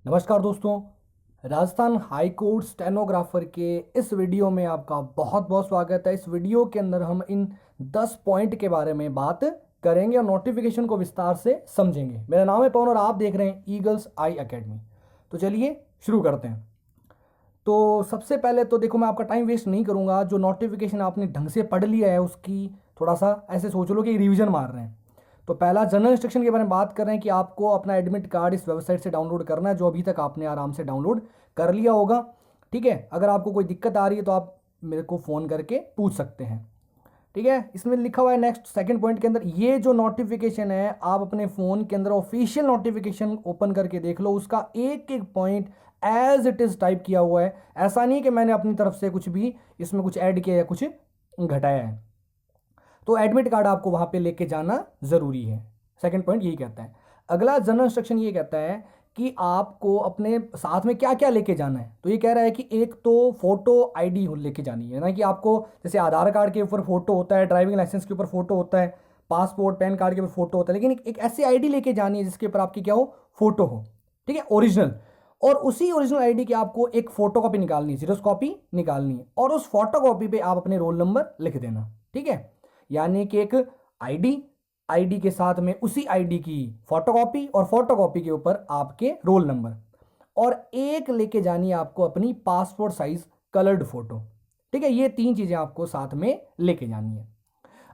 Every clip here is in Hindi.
नमस्कार दोस्तों। राजस्थान हाई कोर्ट स्टेनोग्राफर के इस वीडियो में आपका बहुत बहुत स्वागत है। इस वीडियो के अंदर हम इन 10 पॉइंट के बारे में बात करेंगे और नोटिफिकेशन को विस्तार से समझेंगे। मेरा नाम है पवन और आप देख रहे हैं ईगल्स आई एकेडमी। तो चलिए शुरू करते हैं। तो सबसे पहले तो देखो, मैं आपका टाइम वेस्ट नहीं करूंगा। जो नोटिफिकेशन आपने ढंग से पढ़ लिया है उसकी थोड़ा सा ऐसे सोच लो कि रिवीजन मार रहे हैं। तो पहला जनरल इंस्ट्रक्शन के बारे में बात कर रहे हैं कि आपको अपना एडमिट कार्ड इस वेबसाइट से डाउनलोड करना है, जो अभी तक आपने आराम से डाउनलोड कर लिया होगा। ठीक है, अगर आपको कोई दिक्कत आ रही है तो आप मेरे को फ़ोन करके पूछ सकते हैं। ठीक है, इसमें लिखा हुआ है नेक्स्ट सेकंड पॉइंट के अंदर, ये जो नोटिफिकेशन है आप अपने फ़ोन के अंदर ऑफिशियल नोटिफिकेशन ओपन करके देख लो। उसका एक एक point as it is type किया हुआ है। ऐसा नहीं कि मैंने अपनी तरफ से कुछ भी इसमें कुछ ऐड किया या कुछ घटाया है। तो एडमिट कार्ड आपको वहां पे लेके जाना ज़रूरी है। सेकंड पॉइंट यही कहता है। अगला जनरल इंस्ट्रक्शन ये कहता है कि आपको अपने साथ में क्या क्या लेके जाना है। तो ये कह रहा है कि एक तो फोटो आईडी लेके जानी है ना, कि आपको जैसे आधार कार्ड के ऊपर फोटो होता है, ड्राइविंग लाइसेंस के ऊपर फोटो होता है, पासपोर्ट पैन कार्ड के ऊपर फोटो होता है, लेकिन एक ऐसी आईडी लेके जानी है जिसके ऊपर आपकी क्या हो, फोटो हो। ठीक है, ओरिजिनल। और उसी ओरिजिनल आईडी की आपको एक फोटो कॉपी निकालनी है, जीरोस कॉपी निकालनी है, और उस फोटो कॉपी पे आप अपने रोल नंबर लिख देना। ठीक है, यानी कि एक आईडी, आईडी के साथ में उसी आईडी की फोटोकॉपी और फोटोकॉपी के ऊपर आपके रोल नंबर, और एक लेके जानी है आपको अपनी पासपोर्ट साइज कलर्ड फोटो। ठीक है, ये तीन चीजें आपको साथ में लेके जानी है।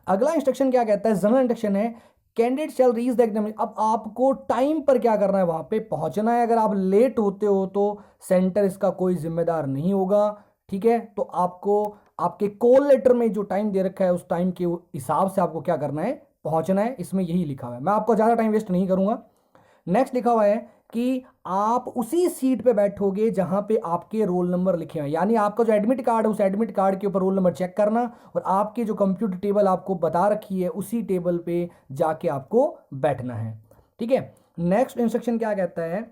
अगला इंस्ट्रक्शन क्या कहता है, जनरल इंस्ट्रक्शन है, candidate shell reach the examination. अब आपको टाइम पर क्या करना है, वहां पे पहुंचना है। अगर आप लेट होते हो तो सेंटर इसका कोई जिम्मेदार नहीं होगा। ठीक है, तो आपको आपके कॉल लेटर में जो टाइम दे रखा है उस टाइम के हिसाब से आपको क्या करना है, पहुंचना है। इसमें यही लिखा हुआ है, मैं आपको ज़्यादा टाइम वेस्ट नहीं करूंगा। नेक्स्ट लिखा हुआ है कि आप उसी सीट पे बैठोगे जहां पे आपके रोल नंबर लिखे हुए हैं। यानी आपका जो एडमिट कार्ड है उस एडमिट कार्ड के ऊपर रोल नंबर चेक करना, और आपके जो कंप्यूटर टेबल आपको बता रखी है उसी टेबल पे जाके आपको बैठना है। ठीक है, नेक्स्ट इंस्ट्रक्शन क्या कहता है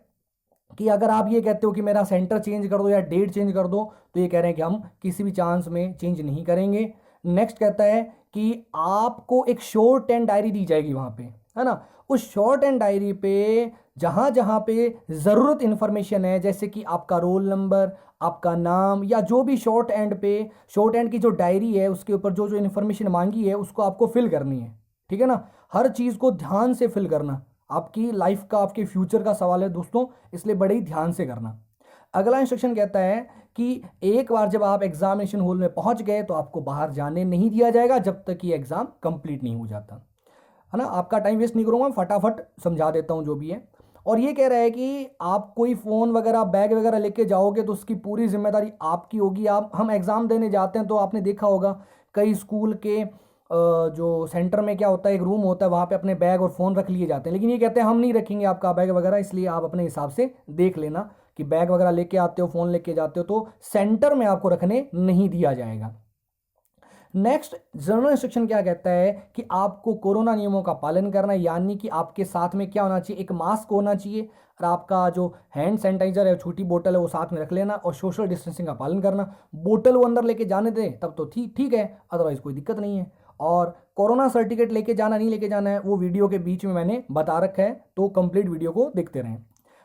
कि अगर आप ये कहते हो कि मेरा सेंटर चेंज कर दो या डेट चेंज कर दो, तो ये कह रहे हैं कि हम किसी भी चांस में चेंज नहीं करेंगे। नेक्स्ट कहता है कि आपको एक शॉर्ट एंड डायरी दी जाएगी वहां पे, है ना। उस शॉर्ट एंड डायरी पे जहां जहां पे ज़रूरत इंफॉर्मेशन है, जैसे कि आपका रोल नंबर, आपका नाम, या जो भी शॉर्ट एंड पे, शॉर्ट एंड की जो डायरी है उसके ऊपर जो जो इन्फॉर्मेशन मांगी है उसको आपको फिल करनी है। ठीक है ना, हर चीज़ को ध्यान से फिल करना। आपकी लाइफ का, आपके फ्यूचर का सवाल है दोस्तों, इसलिए बड़े ही ध्यान से करना। अगला इंस्ट्रक्शन कहता है कि एक बार जब आप एग्जामिनेशन हॉल में पहुंच गए तो आपको बाहर जाने नहीं दिया जाएगा जब तक कि एग्जाम कंप्लीट नहीं हो जाता, है ना। आपका टाइम वेस्ट नहीं करूंगा, फटाफट समझा देता हूं जो भी है। और ये कह रहा है कि आप कोई फ़ोन वगैरह, बैग वगैरह लेके जाओगे तो उसकी पूरी जिम्मेदारी आपकी होगी। आप, हम एग्ज़ाम देने जाते हैं तो आपने देखा होगा कई स्कूल के जो सेंटर में क्या होता है, एक रूम होता है, वहाँ पे अपने बैग और फ़ोन रख लिए जाते हैं। लेकिन ये कहते हैं हम नहीं रखेंगे आपका बैग वगैरह, इसलिए आप अपने हिसाब से देख लेना कि बैग वगैरह लेके आते हो, फ़ोन लेके जाते हो तो सेंटर में आपको रखने नहीं दिया जाएगा। नेक्स्ट जनरल इंस्ट्रक्शन क्या कहता है कि आपको कोरोना नियमों का पालन करना है। यानी कि आपके साथ में क्या होना चाहिए, एक मास्क होना चाहिए, और आपका जो हैंड सैनिटाइजर है, छोटी बोतल है, वो साथ में रख लेना, और सोशल डिस्टेंसिंग का पालन करना। बोतल वो अंदर लेके जाने दें तब तो ठीक ठीक है, अदरवाइज कोई दिक्कत नहीं है। और कोरोना सर्टिफिकेट लेके जाना नहीं लेके जाना है वो वीडियो के बीच में मैंने बता रखा है, तो कंप्लीट वीडियो को देखते रहें।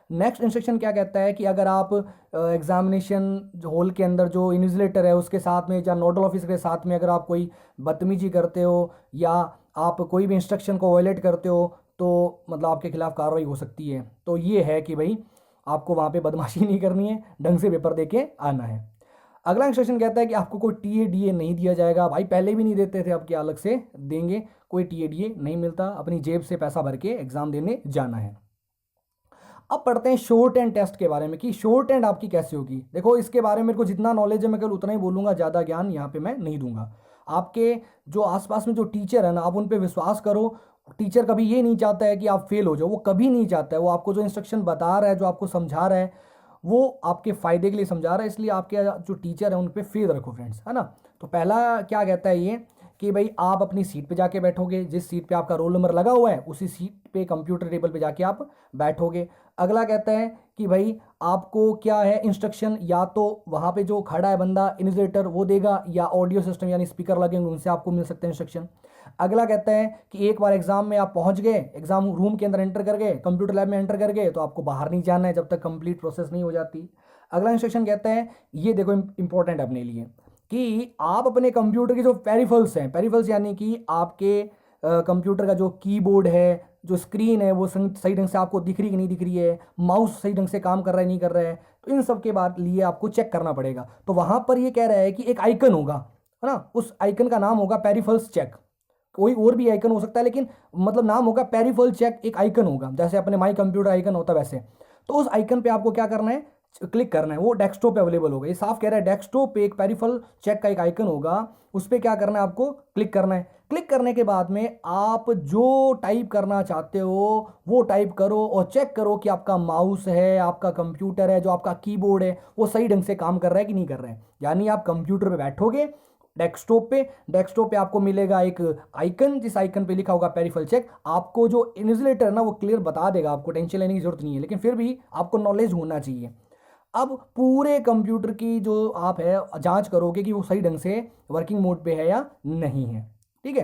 नेक्स्ट इंस्ट्रक्शन क्या कहता है कि अगर आप एग्जामिनेशन हॉल के अंदर जो इन्विजिलेटर है उसके साथ में या नोडल ऑफिसर के साथ में अगर आप कोई बदतमीजी करते हो या आप कोई भी इंस्ट्रक्शन को वायलेट करते हो तो मतलब आपके खिलाफ कार्रवाई हो सकती है। तो ये है कि भाई आपको वहाँ पे बदमाशी नहीं करनी है, ढंग से पेपर दे के आना है। अगला इंस्ट्रक्शन कहता है कि आपको कोई टीए डीए नहीं दिया जाएगा। भाई पहले भी नहीं देते थे, अब क्या अलग से देंगे। कोई टीए डीए नहीं मिलता, अपनी जेब से पैसा भर के एग्जाम देने जाना है। अब पढ़ते हैं शॉर्ट एंड टेस्ट के बारे में कि शॉर्ट एंड आपकी कैसे होगी। देखो इसके बारे में मेरे को जितना नॉलेज है मैं केवल उतना ही बोलूंगा, ज़्यादा ज्ञान यहाँ पे मैं नहीं दूंगा। आपके जो आसपास में जो टीचर है ना, आप उन पे विश्वास करो। टीचर कभी ये नहीं चाहता है कि आप फेल हो जाओ, वो कभी नहीं चाहता है। वो आपको जो इंस्ट्रक्शन बता रहा है, जो आपको समझा रहा है, वो आपके फायदे के लिए समझा रहा है। इसलिए आपके जो टीचर है उन पे फेथ रखो फ्रेंड्स, है ना। तो पहला क्या कहता है ये कि भाई आप अपनी सीट पे जाके बैठोगे, जिस सीट पे आपका रोल नंबर लगा हुआ है उसी सीट पे कंप्यूटर टेबल पे जाके आप बैठोगे। अगला कहता है कि भाई आपको क्या है इंस्ट्रक्शन, या तो वहाँ पे जो खड़ा है बंदा इन्विजिलेटर वो देगा, या ऑडियो सिस्टम यानी स्पीकर लगेंगे उनसे आपको मिल सकते हैं इंस्ट्रक्शन। अगला कहता है कि एक बार एग्जाम में आप पहुंच गए, एग्जाम रूम के अंदर एंटर कर गए, कंप्यूटर लैब में एंटर कर गए, तो आपको बाहर नहीं जाना है जब तक कंप्लीट प्रोसेस नहीं हो जाती। अगला इंस्ट्रक्शन कहता है, ये देखो इंपॉर्टेंट है अपने लिए, कि आप अपने कंप्यूटर के जो पेरिफल्स हैं, पेरिफल्स यानी कि आपके कंप्यूटर का जो कीबोर्ड है, जो स्क्रीन है, वो सही ढंग से आपको दिख रही कि नहीं दिख रही है, माउस सही ढंग से काम कर रहा है नहीं कर रहा है, तो इन सब के बाद लिए आपको चेक करना पड़ेगा। तो वहां पर ये कह रहा है कि एक आइकन होगा, है ना, उस आइकन का नाम होगा पेरिफल्स चेक। कोई और भी आइकन हो सकता है, लेकिन मतलब नाम होगा पेरिफल चेक, एक आइकन होगा, जैसे अपने माई कंप्यूटर आइकन होता है वैसे। तो उस आइकन पे आपको क्या करना है, क्लिक करना है, वो डेस्कटॉप पे अवेलेबल होगा। ये साफ कह रहा है डेस्कटॉप पे एक पेरिफल चेक का एक आइकन होगा, उस पर क्या करना है, आपको क्लिक करना है। क्लिक करने के बाद में आप जो टाइप करना चाहते हो वो टाइप करो और चेक करो कि आपका माउस है, आपका कंप्यूटर है, जो आपका कीबोर्ड है, वो सही ढंग से काम कर रहा है कि नहीं कर रहा है। यानी आप कंप्यूटर पे बैठोगे, डेस्कटॉप पे आपको मिलेगा एक आइकन, जिस आइकन पे लिखा होगा पेरिफल चेक। आपको जो इन्सुलेटर है ना, वो क्लियर बता देगा, आपको टेंशन लेने की जरूरत नहीं है, लेकिन फिर भी आपको नॉलेज होना चाहिए। अब पूरे कंप्यूटर की जो आप है जांच करोगे कि वो सही ढंग से वर्किंग मोड पे है या नहीं है। ठीक है,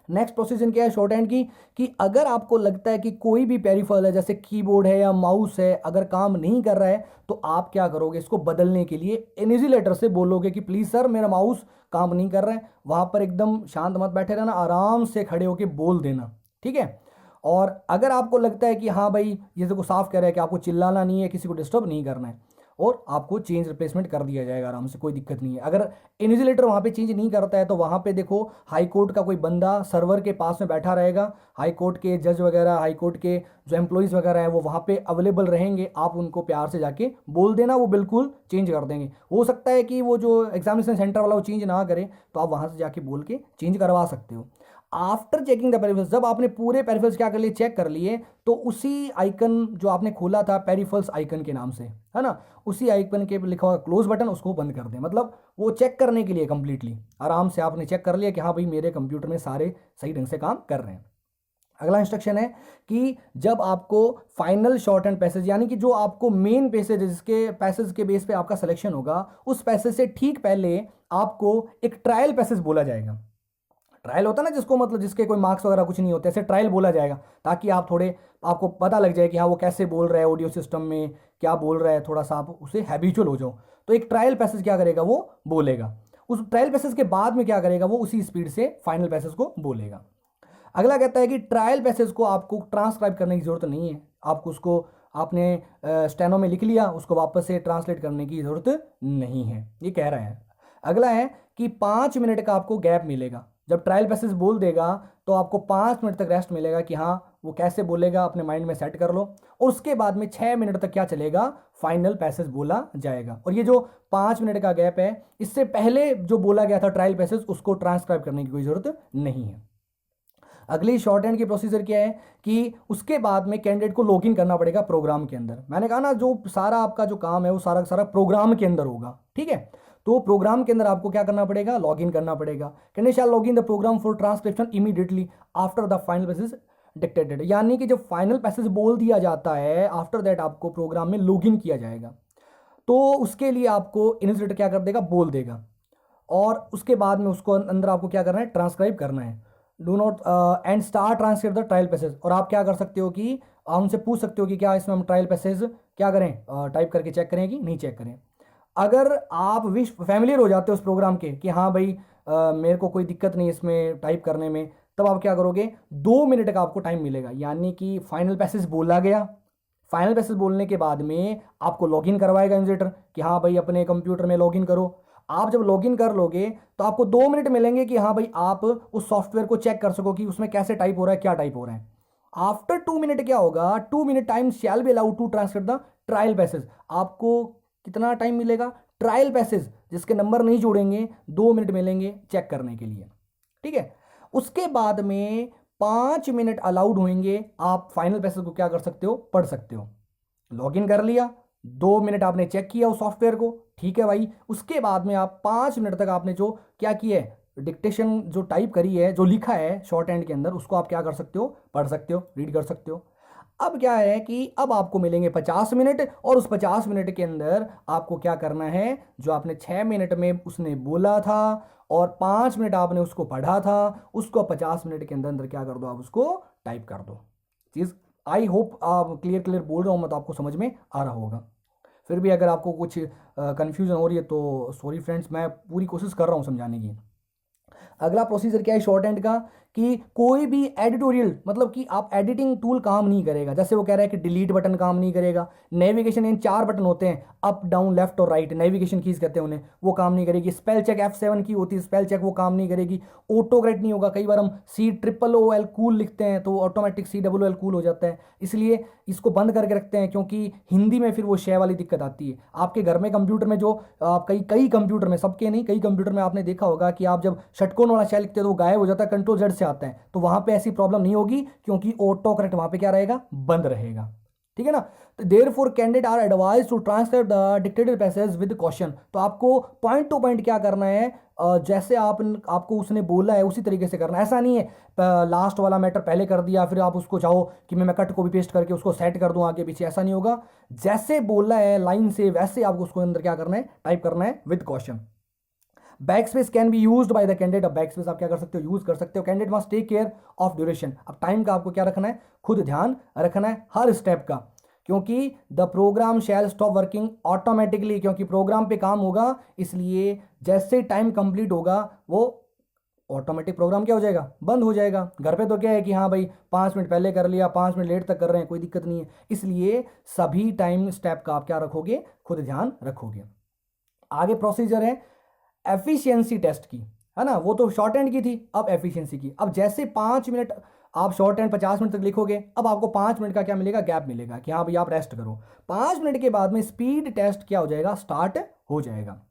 नेक्स्ट प्रोसीजर क्या है शॉर्ट हैंड की, कि अगर आपको लगता है कि कोई भी पेरिफल है, जैसे कीबोर्ड है या माउस है, अगर काम नहीं कर रहा है, तो आप क्या करोगे, इसको बदलने के लिए इन्विजिलेटर से बोलोगे कि प्लीज़ सर मेरा माउस काम नहीं कर रहा है। वहाँ पर एकदम शांत मत बैठे रहना, आराम से खड़े होकर बोल देना। ठीक है, और अगर आपको लगता है कि हाँ भाई ये देखो साफ कह रहा है कि आपको चिल्लाना नहीं है, किसी को डिस्टर्ब नहीं करना है, और आपको चेंज रिप्लेसमेंट कर दिया जाएगा आराम से, कोई दिक्कत नहीं है। अगर इन्विजिलेटर वहाँ पे चेंज नहीं करता है, तो वहाँ पे देखो हाई कोर्ट का कोई बंदा सर्वर के पास में बैठा रहेगा, हाई कोर्ट के जज वगैरह, हाई कोर्ट के जो एम्प्लॉयज़ वगैरह हैं वो वहाँ पे अवेलेबल रहेंगे। आप उनको प्यार से जाके बोल देना, वो बिल्कुल चेंज कर देंगे। हो सकता है कि वो जो एग्जामिनेशन सेंटर वाला वो चेंज ना करे, तो आप वहाँ से जाके बोल के चेंज करवा सकते हो। आफ्टर चेकिंग द पेरिफल्स, जब आपने पूरे पेरिफल्स क्या कर लिए, चेक कर लिए, तो उसी आइकन जो आपने खोला था पेरिफल्स आइकन के नाम से, है ना, उसी आइकन के लिखा हुआ क्लोज बटन, उसको बंद कर दें। मतलब वो चेक करने के लिए कंप्लीटली आराम से आपने चेक कर लिया कि हाँ भाई मेरे कंप्यूटर में सारे सही ढंग से काम कर रहे हैं। अगला इंस्ट्रक्शन है कि जब आपको फाइनल शॉर्ट एंड पैसेज, यानी कि जो आपको मेन पैसेज है, जिसके पैसेज के बेस पे आपका सिलेक्शन होगा, उस पैसेज से ठीक पहले आपको एक ट्रायल पैसेज बोला जाएगा। ट्रायल होता है ना जिसको, मतलब जिसके कोई मार्क्स वगैरह कुछ नहीं होते, ऐसे ट्रायल बोला जाएगा, ताकि आप थोड़े, आपको पता लग जाए कि हाँ वो कैसे बोल रहा है, ऑडियो सिस्टम में क्या बोल रहा है, थोड़ा सा आप उसे हैबिचुअल हो जाओ। तो एक ट्रायल पैसेज क्या करेगा, वो बोलेगा। उस ट्रायल पैसेज के बाद में क्या करेगा, वो उसी स्पीड से फाइनल पैसेज को बोलेगा। अगला कहता है कि ट्रायल पैसेज को आपको ट्रांसक्राइब करने की जरूरत नहीं है, आपको उसको आपने स्टेनो में लिख लिया, उसको वापस से ट्रांसलेट करने की जरूरत नहीं है, ये कह रहा है। अगला है कि 5 मिनट का आपको गैप मिलेगा, जब ट्रायल पैसेज बोल देगा तो आपको 5 मिनट तक रेस्ट मिलेगा, कि हाँ वो कैसे बोलेगा अपने माइंड में सेट कर लो। और उसके बाद में 6 मिनट तक क्या चलेगा, फाइनल पैसेज बोला जाएगा। और ये जो 5 मिनट का गैप है, इससे पहले जो बोला गया था ट्रायल पैसेज, उसको ट्रांसक्राइब करने की कोई जरूरत नहीं है। अगली शॉर्ट हैंड की प्रोसीजर क्या है कि उसके बाद में कैंडिडेट को लॉगिन करना पड़ेगा प्रोग्राम के अंदर। मैंने कहा ना, जो सारा आपका जो काम है वो सारा सारा प्रोग्राम के अंदर होगा। ठीक है, तो प्रोग्राम के अंदर आपको क्या करना पड़ेगा, लॉगिन करना पड़ेगा। Candidate shall login the program for transcription immediately after the final passage dictated, यानी कि जब फाइनल पैसेज बोल दिया जाता है, आफ्टर दैट आपको प्रोग्राम में लॉगिन किया जाएगा। तो उसके लिए आपको इन्विजिलेटर क्या कर देगा, बोल देगा, और उसके बाद में उसको अंदर आपको क्या करना है, ट्रांसक्राइब करना है। Do not and star translate the trial passage. और आप क्या कर सकते हो कि उनसे पूछ सकते हो कि क्या इसमें हम ट्रायल पैसेज क्या करें, टाइप करके चेक करें कि नहीं चेक करें। अगर आप विश फैमिलियर हो जाते हो उस प्रोग्राम के कि हाँ भाई मेरे को कोई दिक्कत नहीं इसमें टाइप करने में, तब आप क्या करोगे, 2 मिनट का आपको टाइम मिलेगा। यानी कि फाइनल पैसेज बोला गया, फाइनल पैसेज बोलने के बाद में आपको लॉगिन करवाएगा इन्विजिलेटर कि हाँ भाई अपने कंप्यूटर में लॉगिन करो। आप जब लॉगिन कर लोगे तो आपको 2 मिनट मिलेंगे कि हाँ भाई आप उस सॉफ्टवेयर को चेक कर सको कि उसमें कैसे टाइप हो रहा है, क्या टाइप हो रहा है। आफ्टर 2 मिनट क्या होगा, 2 minute time shall be allowed to translate the trial passage. आपको कितना टाइम मिलेगा, ट्रायल पैसेज जिसके नंबर नहीं जोड़ेंगे, 2 मिनट मिलेंगे चेक करने के लिए। ठीक है, उसके बाद में 5 मिनट अलाउड होंगे, आप फाइनल पैसेज को क्या कर सकते हो, पढ़ सकते हो। लॉगिन कर लिया, 2 मिनट आपने चेक किया उस सॉफ्टवेयर को, ठीक है भाई। उसके बाद में आप 5 मिनट तक आपने जो क्या किया है, डिक्टेशन जो टाइप करी है, जो लिखा है शॉर्ट हैंड के अंदर, उसको आप क्या कर सकते हो, पढ़ सकते हो, रीड कर सकते हो। अब क्या है कि अब आपको मिलेंगे 50 मिनट, और उस 50 मिनट के अंदर आपको क्या करना है, जो आपने 6 मिनट में उसने बोला था और 5 मिनट आपने उसको पढ़ा था, उसको 50 मिनट के अंदर अंदर क्या कर दो, आप उसको टाइप कर दो। चीज़ आई होप आप क्लियर बोल रहा हूँ मैं, तो आपको समझ में आ रहा होगा। फिर भी अगर आपको कुछ कन्फ्यूजन हो रही है तो सॉरी फ्रेंड्स, मैं पूरी कोशिश कर रहा हूँ समझाने की। अगला प्रोसीजर क्या है शॉर्ट हैंड का, कि कोई भी एडिटोरियल, मतलब कि आप एडिटिंग टूल काम नहीं करेगा। जैसे वो कह रहा है कि डिलीट बटन काम नहीं करेगा, नेविगेशन इन 4 बटन होते हैं, अप डाउन लेफ्ट और राइट, नेविगेशन कीज कहते हैं उन्हें, वो काम नहीं करेगी। स्पेल चेक F7 की होती है, स्पेल चेक वो काम नहीं करेगी। ऑटो करेक्ट नहीं होगा, कई बार हम COOL कूल लिखते हैं तो ऑटोमेटिक COOL कूल हो जाता है, इसलिए इसको बंद करके रखते हैं, क्योंकि हिंदी में फिर वो शे वाली दिक्कत आती है। आपके घर में कंप्यूटर में जो आप कई कई कंप्यूटर में, सबके नहीं, कई कंप्यूटर में आपने देखा होगा कि आप जब षटकोण वाला शे लिखते हैं तो वो गायब हो जाता है, Ctrl Z से आता है, तो वहां पे ऐसी प्रॉब्लम नहीं होगी, क्योंकि ऑटो करेक्ट वहां पे क्या रहेगा, बंद रहेगा। ठीक है ना। तो therefore candidate are advise to translate the dictated passage with question. तो आपको पॉइंट टू पॉइंट क्या करना है, जैसे आपको उसने बोला है उसी तरीके से करना है। ऐसा नहीं है लास्ट वाला मैटर पहले कर दिया फिर आप उसको चाहो कि मैं कट कॉपी पेस्ट करके उसको सेट कर दूं आगे पीछे, ऐसा नहीं होगा। जैसे बोला है लाइन से वैसे आपको उसको अंदर क्या करना है, टाइप करना है with question. Backspace can be used by the candidate. अब बैकस्पेस आप क्या कर सकते हो, यूज कर सकते हो। Candidate must take care of duration. अब टाइम का आपको क्या रखना है, खुद ध्यान रखना है हर स्टेप का, क्योंकि the program shall stop working automatically, क्योंकि प्रोग्राम पे काम होगा, इसलिए जैसे टाइम कंप्लीट होगा वो ऑटोमेटिक प्रोग्राम क्या हो जाएगा, बंद हो जाएगा। घर पे तो क्या है कि हाँ भाई 5 मिनट पहले कर लिया, 5 मिनट लेट तक कर रहे हैं, कोई दिक्कत नहीं है। इसलिए सभी टाइम स्टेप का आप क्या रखोगे, खुद ध्यान रखोगे। आगे प्रोसीजर है एफिशिएंसी टेस्ट की, है ना, वो तो शॉर्ट हैंड की थी, अब एफिशिएंसी की। अब जैसे 5 मिनट आप शॉर्ट हैंड 50 मिनट तक लिखोगे, अब आपको 5 मिनट का क्या मिलेगा, गैप मिलेगा कि हाँ भाई आप रेस्ट करो। 5 मिनट के बाद में स्पीड टेस्ट क्या हो जाएगा, स्टार्ट हो जाएगा।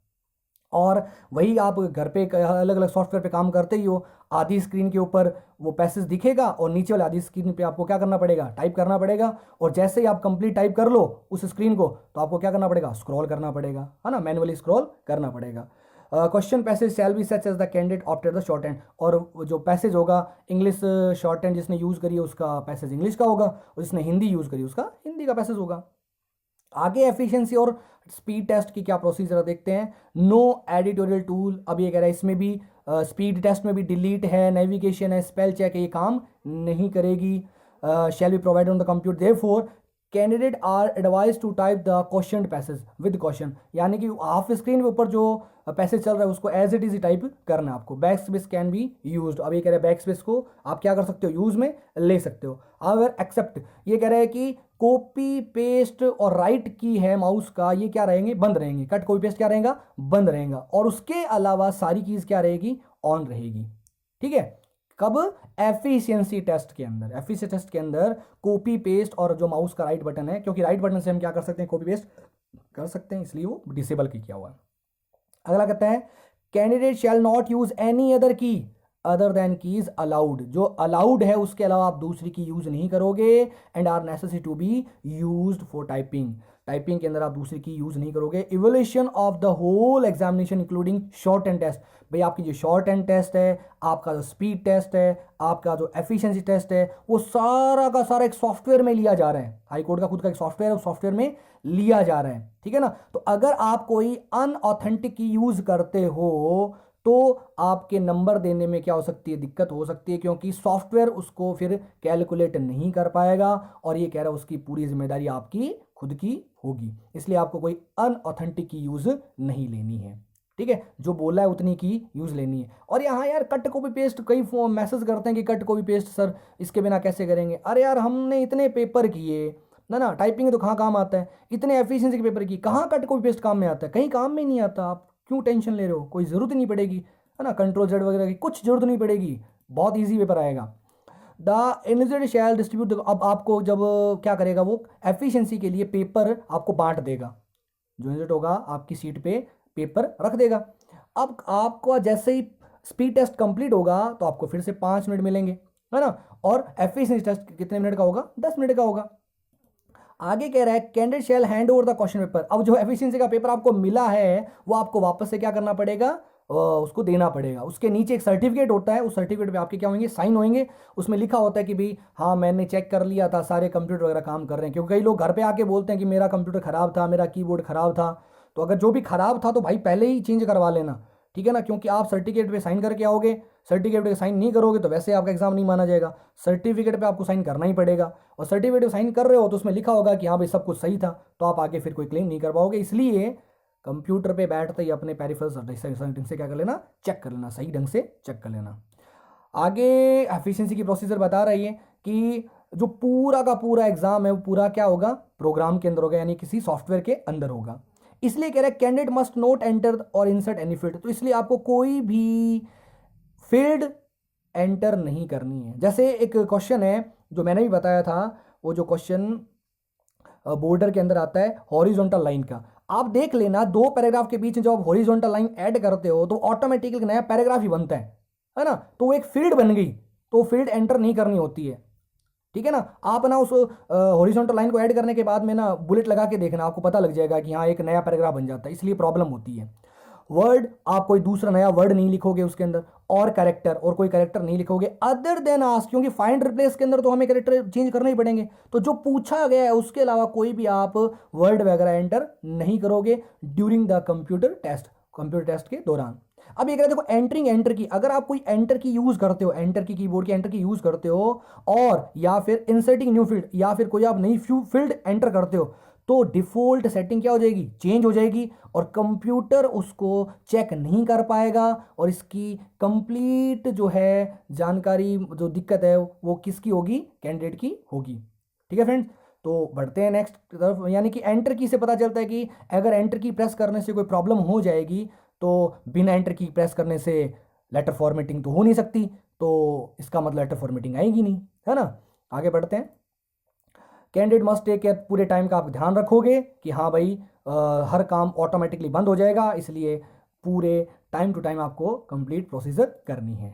और वही आप घर पे अलग अलग सॉफ्टवेयर पे काम करते ही हो, आधी स्क्रीन के ऊपर वो पैसेज दिखेगा और नीचे वाली आधी स्क्रीन पे आपको क्या करना पड़ेगा, टाइप करना पड़ेगा। और जैसे ही आप कंप्लीट टाइप कर लो उस स्क्रीन को, तो आपको क्या करना पड़ेगा, स्क्रॉल करना पड़ेगा, है ना, मैनुअली स्क्रॉल करना पड़ेगा। Question passage shall be such as the candidate opted the shorthand. और जो पैसेज होगा इंग्लिश शॉर्ट हैंड जिसने यूज़ करी है उसका पैसेज इंग्लिश का होगा, और जिसने हिंदी यूज़ करी उसका हिंदी का पैसेज होगा। आगे एफिशिएंसी और स्पीड टेस्ट की क्या प्रोसीजर देखते हैं। नो एडिटोरियल टूल, अब ये कह रहा है इसमें भी स्पीड टेस्ट में भी डिलीट है, नेविगेशन है, स्पेल चेक है, ये काम नहीं करेगी। Shall be provide on the computer, therefore candidate are advise to type the question passage with question, यानी कि हाफ स्क्रीन के ऊपर जो पैसेज चल रहा है उसको एज इट इज टाइप करना है आपको। Back space can be used, अब ये कह रहा है बैक स्पेस को आप क्या कर सकते हो, यूज में ले सकते हो। अगर एक्सेप्ट, ये कह रहा है कि कॉपी पेस्ट और राइट की है माउस का, ये क्या रहेंगे, बंद रहेंगे। कट कॉपी पेस्ट क्या रहेगा, बंद रहेगा। और उसके अलावा सारी कीज क्या रहेगी, ऑन रहेगी। ठीक है, कब, एफिशिएंसी टेस्ट के अंदर। एफिशिएंसी टेस्ट के अंदर कॉपी पेस्ट और जो माउस का राइट बटन है, क्योंकि राइट बटन से हम क्या कर सकते हैं, कॉपी पेस्ट कर सकते हैं, इसलिए वो डिसेबल की किया हुआ है। अगला कहता है candidate shall not use any other key other than keys allowed. जो अलाउड है उसके अलावा आप दूसरी की यूज नहीं करोगे। And are necessary to be used for typing, typing के अंदर आप दूसरी की यूज नहीं करोगे। Evolution of the whole examination including short and test, भाई आपकी जो शॉर्ट एंड टेस्ट है, आपका जो स्पीड टेस्ट है, आपका जो एफिशिएंसी टेस्ट है, वो सारा का सारा एक सॉफ्टवेयर में लिया जा रहा है। हाई कोर्ट का खुद का एक सॉफ्टवेयर है, उस सॉफ्टवेयर में लिया जा रहा है। ठीक है ना। तो अगर आप कोई अनऑथेंटिक की यूज करते हो तो आपके नंबर देने में क्या हो सकती है, दिक्कत हो सकती है, क्योंकि सॉफ्टवेयर उसको फिर कैलकुलेट नहीं कर पाएगा। और ये कह रहा है उसकी पूरी जिम्मेदारी आपकी खुद की होगी, इसलिए आपको कोई अनऑथेंटिक की यूज नहीं लेनी है। ठीक है, जो बोला है उतनी की यूज लेनी है। और यहाँ यार कट कॉपी पेस्ट, कई मैसेज करते हैं कि कट कॉपी पेस्ट सर इसके बिना कैसे करेंगे। अरे यार हमने इतने पेपर किए ना, टाइपिंग तो कहाँ काम आता है, इतने एफिशिएंसी के पेपर की, कहाँ कट कॉपी पेस्ट काम में आता है, कहीं काम में नहीं आता। आप क्यों टेंशन ले रहे हो, कोई ज़रूरत नहीं पड़ेगी, है ना, Ctrl Z वगैरह की कुछ जरूरत नहीं पड़ेगी, बहुत ईजी पेपर आएगा। द इन्विजिलेटर शैल डिस्ट्रीब्यूट, अब आपको जब क्या करेगा वो एफिशिएंसी के लिए पेपर आपको बांट देगा। जो इन्विजिलेट होगा आपकी सीट पे पेपर रख देगा। अब आपको जैसे ही स्पीड टेस्ट कंप्लीट होगा तो आपको फिर से 5 मिनट मिलेंगे, है ना। और एफिशिएंसी टेस्ट कितने मिनट का होगा, 10 मिनट का होगा। आगे कह रहा है candidate shell hand over the question paper. अब जो एफिशिएंसी का पेपर आपको मिला है वो आपको वापस से क्या करना पड़ेगा, उसको देना पड़ेगा। उसके नीचे एक सर्टिफिकेट होता है, उस सर्टिफिकेट पे आपके क्या होंगे, साइन होंगे। उसमें लिखा होता है कि भाई हाँ मैंने चेक कर लिया था, सारे कंप्यूटर वगैरह काम कर रहे हैं। क्योंकि कई लोग घर पे आके बोलते हैं कि मेरा कंप्यूटर खराब था, मेरा कीबोर्ड खराब था। तो अगर जो भी खराब था तो भाई पहले ही चेंज करवा लेना, ठीक है ना, क्योंकि आप सर्टिफिकेट पे साइन करके आओगे, सर्टिफिकेट पे साइन नहीं करोगे तो वैसे आपका एग्जाम नहीं माना जाएगा। सर्टिफिकेट पे आपको साइन करना ही पड़ेगा, और सर्टिफिकेट पे साइन कर रहे हो तो उसमें लिखा होगा कि हाँ भाई सब कुछ सही था, तो आप आगे फिर कोई क्लेम नहीं कर पाओगे। इसलिए कंप्यूटर पे बैठते ही अपने पेरिफेरल्स ढंग से क्या कर लेना, चेक कर लेना, सही ढंग से चेक कर लेना। आगे एफिशिएंसी की प्रोसीजर बता रही है कि जो पूरा का पूरा एग्जाम है वो पूरा क्या होगा, प्रोग्राम के अंदर होगा, यानी किसी सॉफ्टवेयर के अंदर होगा। इसलिए कह रहा है कैंडिडेट मस्ट नोट एंटर और इंसर्ट एनी फील्ड, तो इसलिए आपको कोई भी फील्ड एंटर नहीं करनी है। जैसे एक क्वेश्चन है जो मैंने भी बताया था, वो जो क्वेश्चन बॉर्डर के अंदर आता है हॉरिजॉन्टल लाइन का, आप देख लेना, दो पैराग्राफ के बीच में जब आप हॉरिजॉन्टल लाइन ऐड करते हो तो ऑटोमेटिकली नया पैराग्राफ ही बनता है ना, तो वो एक फील्ड बन गई, तो फील्ड एंटर नहीं करनी होती है। ठीक है ना, आप ना उस हॉरिजॉन्टल लाइन को ऐड करने के बाद में ना बुलेट लगा के देखना, आपको पता लग जाएगा कि हाँ एक नया पैराग्राफ बन जाता है, इसलिए प्रॉब्लम होती है। वर्ड, आप कोई दूसरा नया वर्ड नहीं लिखोगे उसके अंदर, और कैरेक्टर, और कोई कैरेक्टर नहीं लिखोगे अदर देन आस्क, क्योंकि फाइंड रिप्लेस के अंदर तो हमें कैरेक्टर चेंज करने ही पड़ेंगे, तो जो पूछा गया है उसके अलावा कोई भी आप वर्ड वगैरह एंटर नहीं करोगे ड्यूरिंग द कंप्यूटर टेस्ट के दौरान। अब ये कह रहे देखो एंटरिंग एंटर की, अगर आप कोई एंटर की यूज करते हो, एंटर की कीबोर्ड की एंटर की यूज करते हो, और या फिर इंसर्टिंग न्यू फील्ड, या फिर कोई आप नई फील्ड एंटर करते हो, तो डिफॉल्ट सेटिंग क्या हो जाएगी, चेंज हो जाएगी, और कंप्यूटर उसको चेक नहीं कर पाएगा, और इसकी कंप्लीट जो है जानकारी, जो दिक्कत है वो किसकी होगी, कैंडिडेट की होगी। ठीक है फ्रेंड्स, तो बढ़ते हैं नेक्स्ट तरफ, यानी कि एंटर की से पता चलता है कि अगर एंटर की प्रेस करने से कोई प्रॉब्लम हो जाएगी तो बिना एंटर की प्रेस करने से लेटर फॉर्मेटिंग तो हो नहीं सकती, तो इसका मतलब लेटर फॉर्मेटिंग आएगी नहीं, है ना। आगे बढ़ते हैं, कैंडिडेट मस्ट टेक केयर, पूरे टाइम का आप ध्यान रखोगे कि हाँ भाई हर काम ऑटोमेटिकली बंद हो जाएगा, इसलिए पूरे टाइम टू टाइम आपको कंप्लीट प्रोसीजर करनी है।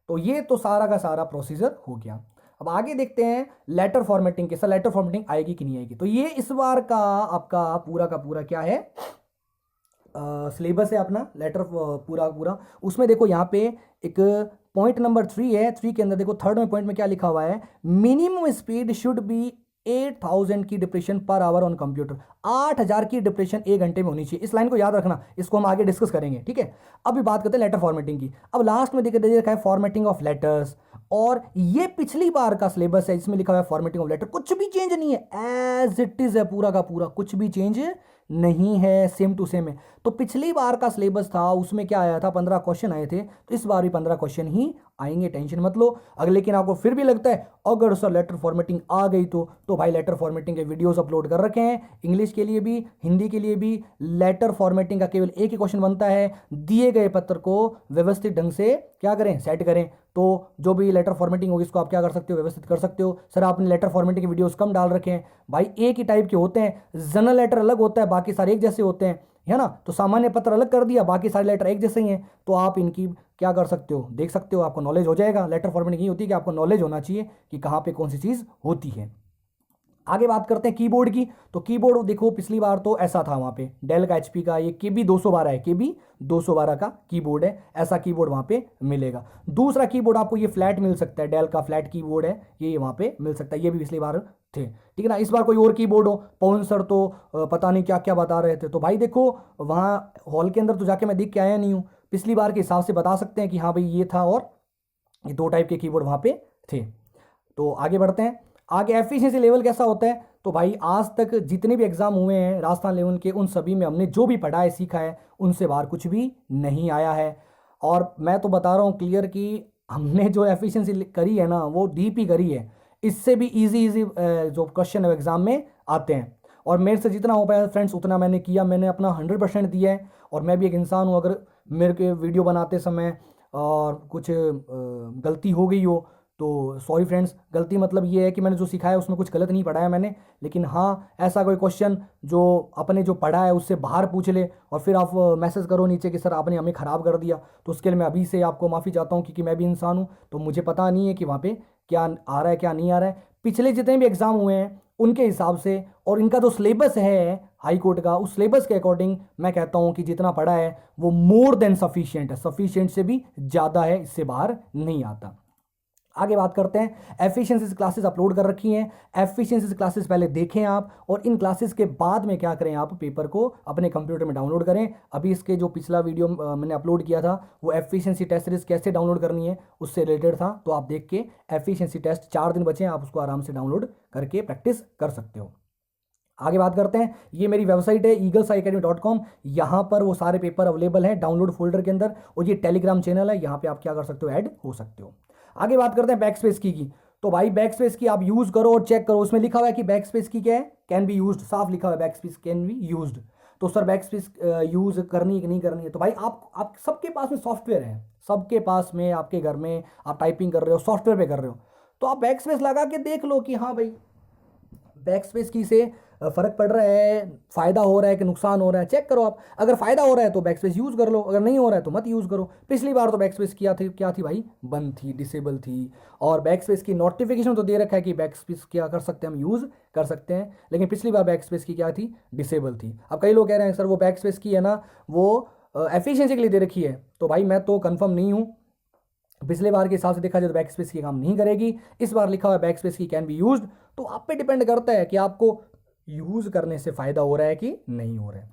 तो ये तो सारा का सारा प्रोसीजर हो गया। अब आगे देखते हैं लेटर फॉर्मेटिंग के साथ लेटर फॉर्मेटिंग आएगी कि नहीं आएगी। तो ये इस बार का आपका पूरा का पूरा क्या है, सिलेबस है अपना लेटर पूरा पूरा। उसमें देखो यहाँ पे एक पॉइंट नंबर 3 है, 3 के अंदर देखो थर्ड में पॉइंट में क्या लिखा हुआ है, मिनिमम स्पीड शुड बी 8000 की depression per hour on computer, 8000 की डिप्रेशन 1 घंटे में होनी चाहिए। इस लाइन को याद रखना, इसको हम आगे डिस्कस करेंगे। ठीक है, अभी बात करते हैं लेटर फॉर्मेटिंग की। अब लास्ट में देखिए देखा है फॉर्मेटिंग ऑफ लेटर्स, और ये पिछली बार का सिलेबस है, इसमें लिखा हुआ है फॉर्मेटिंग ऑफ लेटर, कुछ भी चेंज नहीं है, एज इट इज है पूरा का पूरा, कुछ भी चेंज नहीं है, सेम टू सेम है। तो पिछली बार का सिलेबस था उसमें क्या आया था, 15 क्वेश्चन आए थे, तो इस बार भी 15 क्वेश्चन ही आएंगे, टेंशन मत लो। अगर लेकिन आपको फिर भी लगता है अगर सर लेटर फॉर्मेटिंग आ गई तो भाई लेटर फॉर्मेटिंग के वीडियोस अपलोड कर रखे हैं, इंग्लिश के लिए भी हिंदी के लिए भी। लेटर फॉर्मेटिंग का केवल एक ही क्वेश्चन बनता है, दिए गए पत्र को व्यवस्थित ढंग से क्या करें, सेट करें, तो जो भी लेटर फॉर्मेटिंग होगी इसको आप क्या कर सकते हो, व्यवस्थित कर सकते हो। सर आपने लेटर फॉर्मेटिंग के वीडियोस कम डाल रखे हैं, भाई एक ही टाइप के होते हैं, जनरल लेटर अलग होता है, बाकी सारे एक जैसे होते हैं, है ना। तो सामान्य पत्र अलग कर दिया, बाकी सारे लेटर एक जैसे ही हैं, तो आप इनकी क्या कर सकते हो, देख सकते हो, आपको नॉलेज हो जाएगा। लेटर फॉर्मेटिंग ये होती है कि आपको नॉलेज होना चाहिए कि कहाँ पे कौन सी चीज़ होती है। आगे बात करते हैं कीबोर्ड की। तो कीबोर्ड देखो पिछली बार तो ऐसा था, वहाँ पे डेल का HP का ये KB 212 है, KB 212 का कीबोर्ड है, ऐसा कीबोर्ड वहाँ पे मिलेगा। दूसरा कीबोर्ड आपको ये फ्लैट मिल सकता है, डेल का फ्लैट कीबोर्ड है, ये वहाँ पे मिल सकता है, ये भी पिछली बार थे। ठीक है ना, इस बार कोई और कीबोर्ड हो, पवन सर तो पता नहीं क्या क्या बता रहे थे, तो भाई देखो वहाँ हॉल के अंदर तो जाके मैं देख के आया नहीं हूँ, पिछली बार के हिसाब से बता सकते हैं कि हाँ भाई ये था, और ये 2 टाइप के कीबोर्ड वहाँ पे थे। तो आगे बढ़ते हैं, आगे एफिशिएंसी लेवल कैसा होता है। तो भाई आज तक जितने भी एग्जाम हुए हैं राजस्थान लेवल के, उन सभी में हमने जो भी पढ़ा है सीखा है उनसे बाहर कुछ भी नहीं आया है। और मैं तो बता रहा हूँ क्लियर कि हमने जो एफिशिएंसी करी है ना वो डीप ही करी है, इससे भी इजी जो क्वेश्चन है एग्जाम में आते हैं। और मेरे से जितना हो पाया फ्रेंड्स उतना मैंने किया, मैंने अपना 100% दिया है। और मैं भी एक इंसान हूँ, अगर मेरे के वीडियो बनाते समय और कुछ गलती हो गई हो तो सॉरी फ्रेंड्स। गलती मतलब ये है कि मैंने जो सिखाया उसमें कुछ गलत नहीं पढ़ाया मैंने, लेकिन हाँ ऐसा कोई क्वेश्चन जो अपने जो पढ़ा है उससे बाहर पूछ ले और फिर आप मैसेज करो नीचे कि सर आपने हमें ख़राब कर दिया, तो उसके लिए मैं अभी से आपको माफ़ी चाहता हूँ, क्योंकि मैं भी इंसान हूँ, तो मुझे पता नहीं है कि वहाँ पे क्या आ रहा है क्या नहीं आ रहा है। पिछले जितने भी एग्ज़ाम हुए हैं उनके हिसाब से और इनका जो सिलेबस है हाई कोर्ट का, उस सिलेबस के अकॉर्डिंग मैं कहता हूँ कि जितना पढ़ा है वो मोर देन सफिशिएंट है, सफिशिएंट से भी ज़्यादा है, इससे बाहर नहीं आता। आगे बात करते हैं, एफिशिएंसी क्लासेस अपलोड कर रखी हैं। एफिशिएंसी क्लासेस पहले देखें आप, और इन क्लासेस के बाद में क्या करें, आप पेपर को अपने कंप्यूटर में डाउनलोड करें। अभी इसके जो पिछला वीडियो मैंने अपलोड किया था वो एफिशिएंसी टेस्ट सीरीज कैसे डाउनलोड करनी है उससे रिलेटेड था, तो आप देख के एफिशिएंसी टेस्ट 4 दिन बचे हैं, आप उसको आराम से डाउनलोड करके प्रैक्टिस कर सकते हो। आगे बात करते हैं, ये मेरी वेबसाइट है eaglesacademy.com। यहाँ पर वो सारे पेपर अवेलेबल हैं डाउनलोड फोल्डर के अंदर, और ये टेलीग्राम चैनल है, यहाँ पे आप क्या कर सकते हो, ऐड हो सकते हो। आगे बात करते हैं बैक स्पेस की। तो भाई बैक स्पेस की आप यूज करो और चेक करो, उसमें लिखा हुआ है कि बैक स्पेस की क्या है, कैन बी यूज्ड, साफ लिखा हुआ है back space can be used. तो सर बैक स्पेस यूज करनी है कि नहीं करनी है, तो भाई आप सबके पास में सॉफ्टवेयर है, सबके पास में आपके घर में आप टाइपिंग कर रहे हो, सॉफ्टवेयर पे कर रहे हो, तो आप बैक स्पेस लगा के देख लो कि हाँ भाई बैक स्पेस की से फर्क पड़ रहा है, फायदा हो रहा है कि नुकसान हो रहा है, चेक करो आप। अगर फायदा हो रहा है तो बैक स्पेस यूज कर लो, अगर नहीं हो रहा है तो मत यूज करो। पिछली बार तो बैक स्पेस क्या थी भाई, बंद थी, डिसेबल थी, और बैक स्पेस की नोटिफिकेशन तो दे रखा है कि बैक स्पेस क्या कर सकते हैं, हम यूज कर सकते हैं, लेकिन पिछली बार बैक स्पेस की क्या थी, डिसेबल थी। अब कई लोग कह रहे हैं सर वो बैक स्पेस की है ना, वो एफिशिएंसी के लिए दे रखी है, तो भाई मैं तो कंफर्म नहीं हूँ। पिछले बार के हिसाब से देखा जाए तो बैक स्पेस की काम नहीं करेगी, इस बार लिखा हुआ है बैक स्पेस की कैन बी यूज्ड, तो आप पे डिपेंड करता है कि आपको यूज करने से फायदा हो रहा है कि नहीं हो रहा है।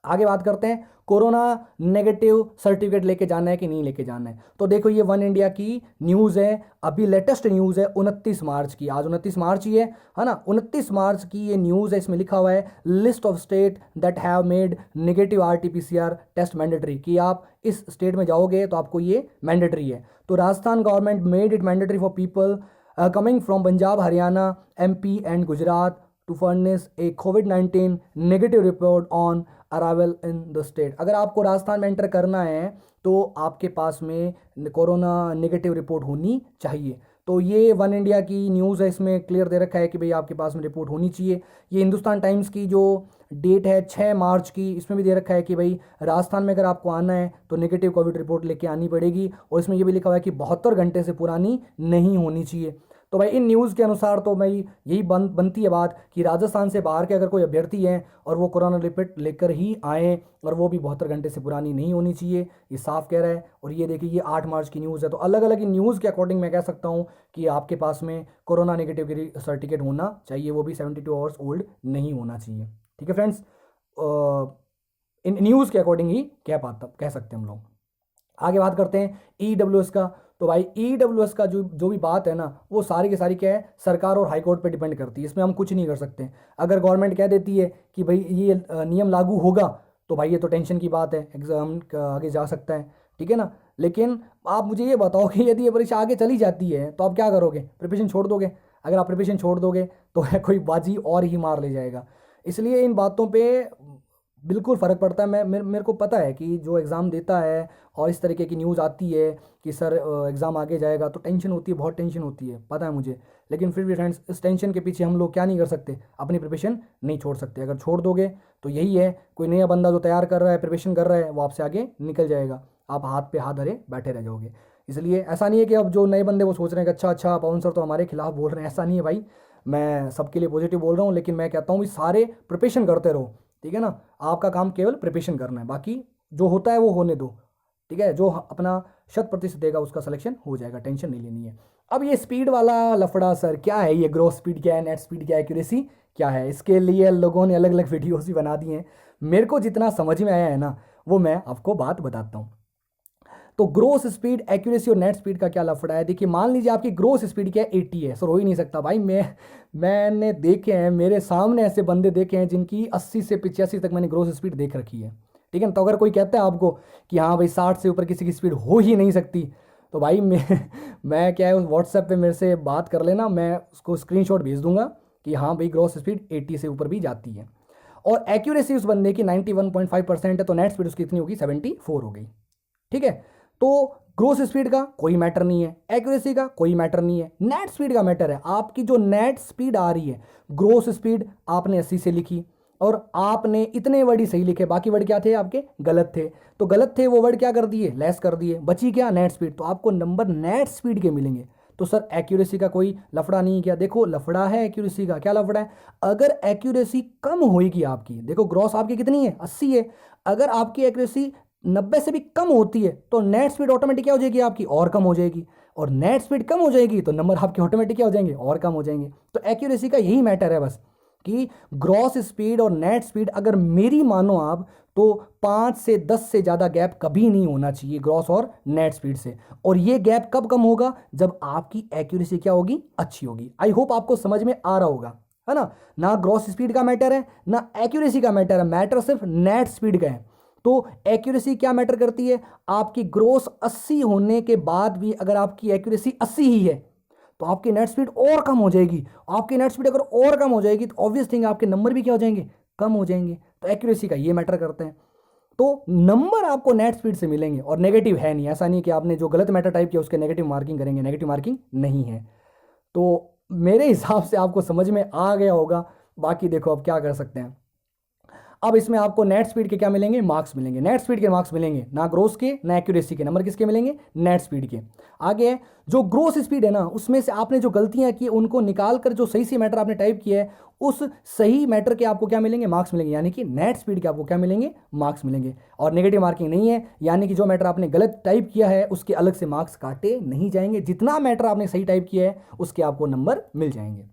आगे बात करते हैं, कोरोना नेगेटिव सर्टिफिकेट लेके जाना है कि नहीं लेके जाना है। तो देखो ये वन इंडिया की न्यूज़ है, अभी लेटेस्ट न्यूज़ है 29 मार्च की, आज 29 मार्च ही है ना, 29 मार्च की ये न्यूज़ है। इसमें लिखा हुआ है list of state that have made negative RT-PCR test mandatory, कि आप इस स्टेट में जाओगे तो आपको ये मैंडेटरी है। तो Rajasthan government made it mandatory for people coming from Punjab, Haryana, MP and Gujarat to furnish a COVID-19 negative report on arrival in the state. अगर आपको राजस्थान में एंटर करना है तो आपके पास में कोरोना नेगेटिव रिपोर्ट होनी चाहिए। तो ये वन इंडिया की न्यूज़ है, इसमें क्लियर दे रखा है कि भाई आपके पास में रिपोर्ट होनी चाहिए। ये हिंदुस्तान टाइम्स की जो डेट है 6 मार्च की, इसमें भी दे रखा है कि भाई राजस्थान में अगर आपको आना है तो नेगेटिव कोविड रिपोर्ट लेके आनी पड़ेगी, और इसमें ये भी लिखा हुआ है कि 72 घंटे से पुरानी नहीं होनी चाहिए। तो भाई इन न्यूज़ के अनुसार तो भाई यही बनती है बात कि राजस्थान से बाहर के अगर कोई अभ्यर्थी हैं और वो कोरोना रिपोर्ट लेकर ही आएँ, और वो भी 72 घंटे से पुरानी नहीं होनी चाहिए, ये साफ कह रहा है। और ये देखिए ये 8 मार्च की न्यूज़ है, तो अलग अलग न्यूज़ के अकॉर्डिंग मैं कह सकता हूँ कि आपके पास में कोरोना नेगेटिव की सर्टिफिकेट होना चाहिए, वो भी 72 आवर्स ओल्ड नहीं होना चाहिए। ठीक है फ्रेंड्स, इन न्यूज़ के अकॉर्डिंग ही कह सकते हैं हम लोग। आगे बात करते हैं EWS का। तो भाई EWS का जो भी बात है ना, वो सारी की सारी क्या है, सरकार और हाई कोर्ट पे डिपेंड करती है, इसमें हम कुछ नहीं कर सकते। अगर गवर्नमेंट कह देती है कि भाई ये नियम लागू होगा, तो भाई ये तो टेंशन की बात है, एग्जाम आगे जा सकता है, ठीक है ना। लेकिन आप मुझे ये बताओ कि यदि ये परीक्षा आगे चली जाती है तो आप क्या करोगे, प्रिपरेशन छोड़ दोगे? अगर आप प्रिपरेशन छोड़ दोगे तो कोई बाजी और ही मार ले जाएगा। इसलिए इन बातों पे बिल्कुल फ़र्क पड़ता है। मेरे को पता है कि जो एग्ज़ाम देता है और इस तरीके की न्यूज़ आती है कि सर एग्ज़ाम आगे जाएगा, तो टेंशन होती है, बहुत टेंशन होती है, पता है मुझे। लेकिन फिर भी फ्रेंड्स, इस टेंशन के पीछे हम लोग क्या नहीं कर सकते, अपनी प्रिपरेशन नहीं छोड़ सकते। अगर छोड़ दोगे तो यही है, कोई नया बंदा जो तैयार कर रहा है, प्रिपरेशन कर रहा है, वो आपसे आगे निकल जाएगा, आप हाथ पे हाथ धरे बैठे रह जाओगे। इसलिए ऐसा नहीं है कि अब जो नए बंदे वो सोच रहे हैं कि अच्छा पवन सर तो हमारे खिलाफ बोल रहे हैं, ऐसा नहीं है भाई। मैं सबके लिए पॉजिटिव बोल रहा हूँ, लेकिन मैं कहता हूँ भी सारे प्रिपरेशन करते रहो, ठीक है ना। आपका काम केवल प्रिपरेशन करना है, बाकी जो होता है वो होने दो, ठीक है। जो अपना 100% देगा उसका सिलेक्शन हो जाएगा, टेंशन नहीं लेनी है। अब ये स्पीड वाला लफड़ा सर क्या है, ये ग्रोथ स्पीड क्या है, नेट स्पीड क्या है, एक्यूरेसी क्या है, इसके लिए लोगों ने अलग अलग वीडियोस भी बना दी हैं। मेरे को जितना समझ में आया है ना, वो मैं आपको बात बताता हूँ। तो ग्रोथ स्पीड, एक्यूरेसी और नेट स्पीड का क्या लफड़ा है, देखिए मान लीजिए आपकी ग्रोथ स्पीड क्या है, 80 है, सर हो ही नहीं सकता भाई। मैंने देखे हैं, मेरे सामने ऐसे बंदे देखे हैं जिनकी 80 से 85 तक मैंने ग्रोथ स्पीड देख रखी है, ठीक है। तो अगर कोई कहता है आपको कि हाँ भाई 60 से ऊपर किसी की स्पीड हो ही नहीं सकती, तो भाई मैं क्या है, उस व्हाट्सएप पे मेरे से बात कर लेना, मैं उसको स्क्रीनशॉट भेज दूंगा कि हाँ भाई ग्रोथ स्पीड 80 से ऊपर भी जाती है। और एक्यूरेसी उस बंदे की 91.5% है, तो नेट स्पीड उसकी कितनी होगी, 74 हो गई, ठीक है। तो ग्रोथ स्पीड का कोई मैटर नहीं है, एक्यूरेसी का कोई मैटर नहीं है, नेट स्पीड का मैटर है। आपकी जो नेट स्पीड आ रही है, ग्रोथ स्पीड आपने 80 से लिखी और आपने इतने वर्ड ही सही लिखे, बाकी वर्ड क्या थे आपके, गलत थे। तो गलत थे वो वर्ड क्या कर दिए, लेस कर दिए, बची क्या, नेट स्पीड। तो आपको नंबर नेट स्पीड के मिलेंगे। तो सर एक्यूरेसी का कोई लफड़ा नहीं, क्या, देखो लफड़ा है एक्यूरेसी का। क्या लफड़ा है, अगर एक्यूरेसी कम होगी आपकी, देखो ग्रॉस आपकी कितनी है, 80 है, अगर आपकी एक्यूरेसी 90 से भी कम होती है तो नेट स्पीड ऑटोमेटिक क्या हो जाएगी आपकी, और कम हो जाएगी। और नेट स्पीड कम हो जाएगी तो नंबर आपके ऑटोमेटिक क्या हो जाएंगे, और कम हो जाएंगे। तो एक्यूरेसी का यही मैटर है बस, कि ग्रॉस स्पीड और नेट स्पीड अगर मेरी मानो आप, तो 5 से 10 से ज़्यादा गैप कभी नहीं होना चाहिए ग्रॉस और नेट स्पीड से। और ये गैप कब कम होगा, जब आपकी एक्यूरेसी क्या होगी, अच्छी होगी। आई होप आपको समझ में आ रहा होगा, है ना। ना ग्रॉस स्पीड का मैटर है ना एक्यूरेसी का मैटर है, मैटर सिर्फ नेट स्पीड का है। तो एक्यूरेसी क्या मैटर करती है, आपकी ग्रोस 80 होने के बाद भी अगर आपकी एक्यूरेसी 80 ही है तो आपकी नेट स्पीड और कम हो जाएगी। आपकी नेट स्पीड अगर और कम हो जाएगी तो ऑब्वियस थिंग आपके नंबर भी क्या हो जाएंगे, कम हो जाएंगे। तो एक्यूरेसी का ये मैटर करते हैं। तो नंबर आपको नेट स्पीड से मिलेंगे और नेगेटिव है नहीं, ऐसा नहीं कि आपने जो गलत मैटर टाइप किया उसके नेगेटिव मार्किंग करेंगे, नेगेटिव मार्किंग नहीं है। तो मेरे हिसाब से आपको समझ में आ गया होगा। बाकी देखो अब क्या कर सकते हैं। अब इसमें आपको नेट स्पीड के क्या मिलेंगे, मार्क्स मिलेंगे। नेट स्पीड के मार्क्स मिलेंगे, ना ग्रोस के ना एक्यूरेसी के। नंबर किसके मिलेंगे, नेट स्पीड के। आगे जो ग्रोस स्पीड है ना, उसमें से आपने जो गलतियां की उनको निकाल कर जो सही से मैटर आपने टाइप किया है, उस सही मैटर के आपको क्या मिलेंगे, मार्क्स मिलेंगे। यानी कि नेट स्पीड के आपको क्या मिलेंगे, मार्क्स मिलेंगे। और नेगेटिव मार्किंग नहीं है, यानी कि जो मैटर आपने गलत टाइप किया है उसके अलग से मार्क्स काटे नहीं जाएंगे। जितना मैटर आपने सही टाइप किया है उसके आपको नंबर मिल जाएंगे।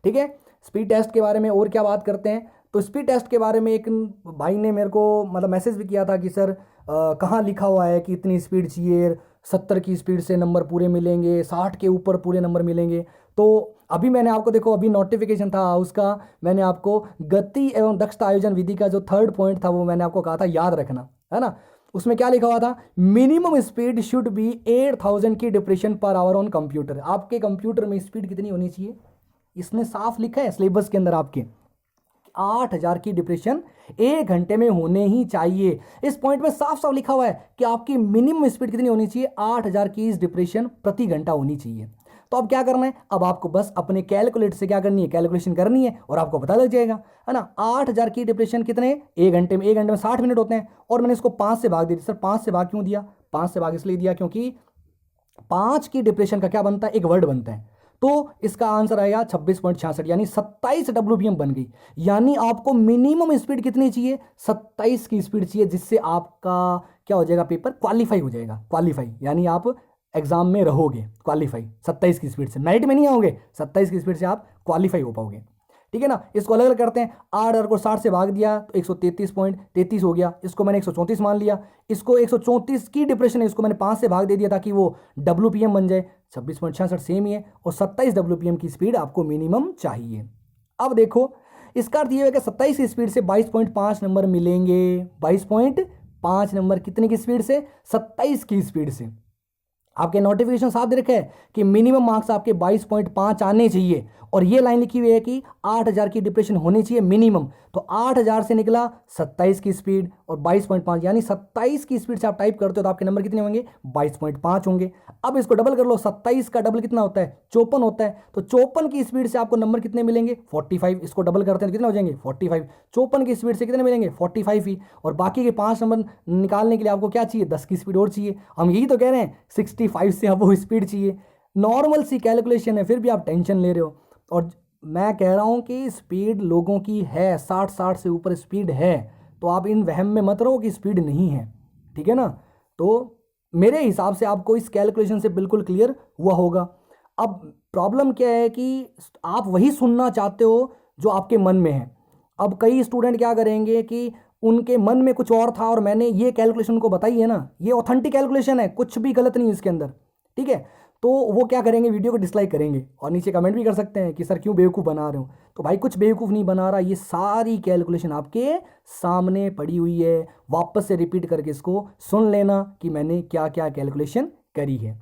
ठीक है। स्पीड टेस्ट के बारे में और क्या बात करते हैं। तो स्पीड टेस्ट के बारे में एक भाई ने मेरे को मतलब मैसेज भी किया था कि सर कहाँ लिखा हुआ है कि इतनी स्पीड चाहिए, 70 की स्पीड से नंबर पूरे मिलेंगे, 60 के ऊपर पूरे नंबर मिलेंगे। तो अभी मैंने आपको देखो, अभी नोटिफिकेशन था उसका, मैंने आपको गति एवं दक्षता आयोजन विधि का जो 3rd पॉइंट था वो मैंने आपको कहा था याद रखना, है ना। उसमें क्या लिखा हुआ था, मिनिमम स्पीड शुड बी 8000 की depression per hour on computer. आपके कंप्यूटर में स्पीड कितनी होनी चाहिए, इसने साफ लिखा है सिलेबस के अंदर आपके, 8000 की डिप्रेशन 1 घंटे में होने ही चाहिए। इस पॉइंट में साफ साफ लिखा हुआ है कि आपकी मिनिमम स्पीड कितनी होनी चाहिए, 8000 की इस डिप्रेशन प्रति घंटा होनी चाहिए। तो अब क्या करना है, अब आपको बस अपने कैलकुलेटर से क्या करनी है, कैलकुलेशन करनी है और आपको पता लग जाएगा, है ना। 8000 की डिप्रेशन कितने, 1 घंटे में, 1 घंटे में 60 मिनट होते हैं। और मैंने इसको 5 से भाग दिया। सर 5 से भाग क्यों दिया, 5 से भाग इसलिए दिया क्योंकि 5 की डिप्रेशन का क्या बनता है, एक वर्ड बनता है। तो इसका आंसर आएगा 26.66, यानी 27 WPM बन गई। यानी आपको मिनिमम स्पीड कितनी चाहिए, 27 की स्पीड चाहिए, जिससे आपका क्या हो जाएगा, पेपर क्वालिफाई हो जाएगा। क्वालिफाई यानी आप एग्जाम में रहोगे, क्वालिफाई 27 की स्पीड से, मेरिट में नहीं आओगे, 27 की स्पीड से आप क्वालिफाई हो पाओगे। ठीक है ना। इसको अलग अलग करते हैं। 8000 को 60 से भाग दिया तो 133.33 हो गया। इसको मैंने 134 मान लिया। इसको 134 की डिप्रेशन है, इसको मैंने 5 से भाग दे दिया ताकि वो WPM बन जाए। 26.66 सेम ही है। और 27 WPM की स्पीड आपको मिनिमम चाहिए। अब देखो इसका अर्थ ये है कि 27 की स्पीड से 22.5 नंबर मिलेंगे। 22.5 नंबर कितने की स्पीड से, 27 की स्पीड से। आपके नोटिफिकेशन साफ दे रखा है कि मिनिमम मार्क्स आपके 22.5 आने चाहिए। और ये लाइन लिखी हुई है कि 8000 की डिप्रेशन होनी चाहिए मिनिमम। तो 8000 से निकला 27 की स्पीड और 22.5, यानी 27 की स्पीड से आप टाइप करते हो तो आपके नंबर कितने होंगे, 22.5 होंगे। अब इसको डबल कर लो, 27 का डबल कितना होता है, 54 होता है। तो 54 की स्पीड से आपको नंबर कितने मिलेंगे, 45। इसको डबल करते हैं तो कितने हो जाएंगे, 45। 54 की स्पीड से कितने मिलेंगे, 45 ही। और बाकी के 5 नंबर निकालने के लिए आपको क्या चाहिए, 10 की स्पीड और चाहिए। हम यही तो कह रहे हैं 65 से आपको स्पीड चाहिए। नॉर्मल सी कैलकुलेशन है, फिर भी आप टेंशन ले रहे हो। और मैं कह रहा हूं कि स्पीड लोगों की है, 60 से ऊपर स्पीड है। तो आप इन वहम में मत रहो कि स्पीड नहीं है। ठीक है ना। तो मेरे हिसाब से आपको इस कैलकुलेशन से बिल्कुल क्लियर हुआ होगा। अब प्रॉब्लम क्या है कि आप वही सुनना चाहते हो जो आपके मन में है। अब कई स्टूडेंट क्या करेंगे कि उनके मन में कुछ और था और मैंने ये कैलकुलेशन को बताई है ना, ये ऑथेंटिक कैलकुलेशन है, कुछ भी गलत नहीं है इसके अंदर। ठीक है। तो वो क्या करेंगे, वीडियो को डिसलाइक करेंगे और नीचे कमेंट भी कर सकते हैं कि सर क्यों बेवकूफ़ बना रहे हो। तो भाई कुछ बेवकूफ़ नहीं बना रहा, ये सारी कैलकुलेशन आपके सामने पड़ी हुई है। वापस से रिपीट करके इसको सुन लेना कि मैंने क्या क्या कैलकुलेशन करी है।